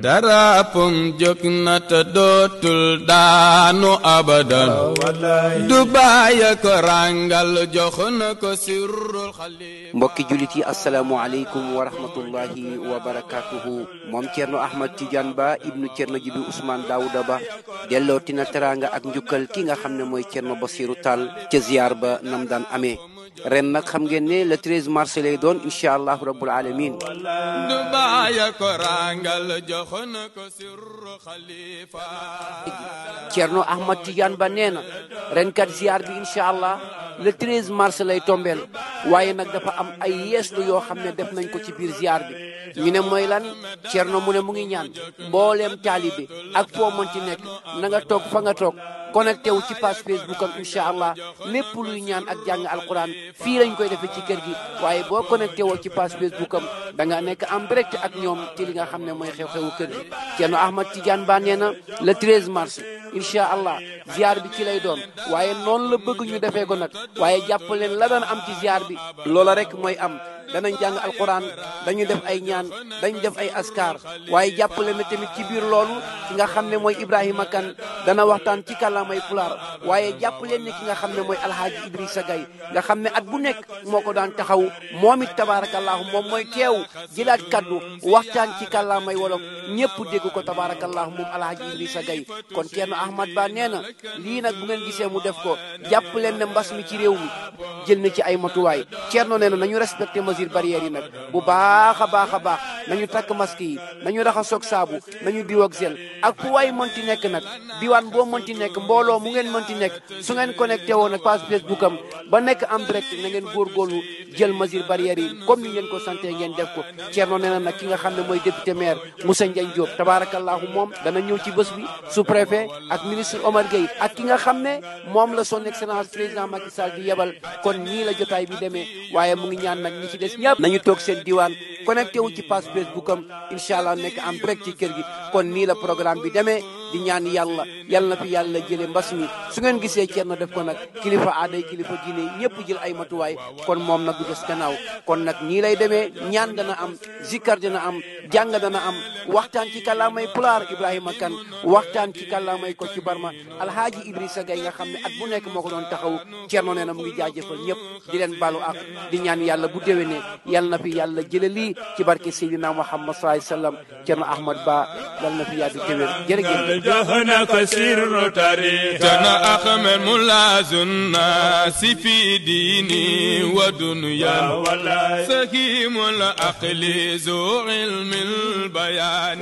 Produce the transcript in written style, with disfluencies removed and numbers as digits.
darapum jóg na te dootul daanu abadan du bàyyi ko rangal jox na ko sirrul xalifa. mbokki jullit yi asalaamualeykum wa rahmatullahi wa barakatuhu. moom Thierno Ahmed Tidiane Ba ibnu Thierno Djibi Ousmane Daouda Ba delloo tina teraanga ak njukkal ki nga xam ne mooy Thierno Bassirou Tall ca ziar ba nam daan amee. ren nag xam ngeen ne le 13 mars lay doon incha allahu rabbul alamin. du bàyyi ko rangal jox na ko sirru xalifa. Thierno Ahmed Tidiane Ba nee na ren kat ziar bi incha allah le 13 mars lay tombeel waaye nag dafa am ay yeeslu yoo xam ne def nañ ko ci biir ziar bi. ñu ne mooy lan Thierno mu ne mu ngi ñaan mbooleem taalibe ak foo mënti nekk na nga toog fa nga toog connecté wu ci page Facebook am incha allah lépp luy ñaan ak jàng alquran fii lañ koy defee ci kër gi waaye boo connecté woo ci page Facebook am da nga nekk en direct ak ñoom ci li nga xam ne mooy xew-xewu kër gi. Thierno Ahmed Tidiane Ba nee na le 13 mars incha allah ziar bi ci lay doon waaye noonu la bëgg ñu defee ko nag waaye jàpp leen la daan am ci ziar bi loola rek mooy am. danañ jàng alquran dañu def ay ñaan dañu def ay askar waaye jàppale na tamit ci biir loolu ki nga xam ne mooy Ibrahima Kane dana waxtaan ci kàllaamay pulaar waaye jàppaleen ne ki nga xam ne mooy alhaaji Idrissa Gaye nga xam ne at bu nekk moo ko daan taxaw moom it tabaarakallaahu moom mooy teew jëlaat kaddu waxtaan ci kàllaamay wolof ñëpp dégg ko tabaarakallaahu moom alhaaji Idrissa Gaye kon Thierno Ahmed Ba nee na lii nag bu ngeen gisee mu def ko jàppaleen ne mbas mi ci réew mi jël na ci ay matuwaay Thierno nee na nañu respecté mesures barrières yi nag bu baax a baax a baax nañu takk masque yi nañu raxasoog saabu nañu diw ak gel ak fu waay mënti nekk nag diwaan boo mënti nekk mbooloo mu ngeen mënti nekk su ngeen connecté woon nag page Facebook am ba nekk en direct na ngeen góorgóorlu jël mesures barrières yi comme ni ngeen ko santé ngeen def ko. Thierno nee na nag ki nga xam ne mooy député maire Moussa Ndiaye Diop tabaarakallaahu moom dana ñëw ci bés bi sous préfet ak ministre Omar Gueye ak ki nga xam ne moom la son excellence président Macky Sall di yebal kon nii la jotaay bi demee waaye mu ngi ñaan nag ñi ci des ñëpp nañu toog seen diwaan connecté wu ci page Facebook am incha allah nekk en direct ci kër gi kon nii la programme bi demee di ñaan yàlla na fi yàlla jëlee mbas mi su ngeen gisee Thierno def ko nag kilifa aaday kilifa diine ñëpp jël ay matuwaay kon moom nag du des gannaaw kon nag nii lay demee ñaan dana am zikkar dana am jàng dana am waxtaan ci kàllaamay pulaar Ibrahima Kane waxtaan ci kàllaamay ko ci barma alhaaji Idrissa Gaye nga xam ne at bu nekk moo ko doon taxaw Thierno nee na mu ngi jaajëfal ñëpp di leen balu ak di ñaan yàlla bu déwénee yàlla na fi yàlla jële lii ci barke Seydina Muhammad sallallahu alayhi wa sallam Thierno Ahmed Ba yàlla na fi yàlla téwér jërëjëf جهنك سر طريق أنا أخمل ملاذ الناس في ديني ودنيا سكيم العقل ذو علم البيان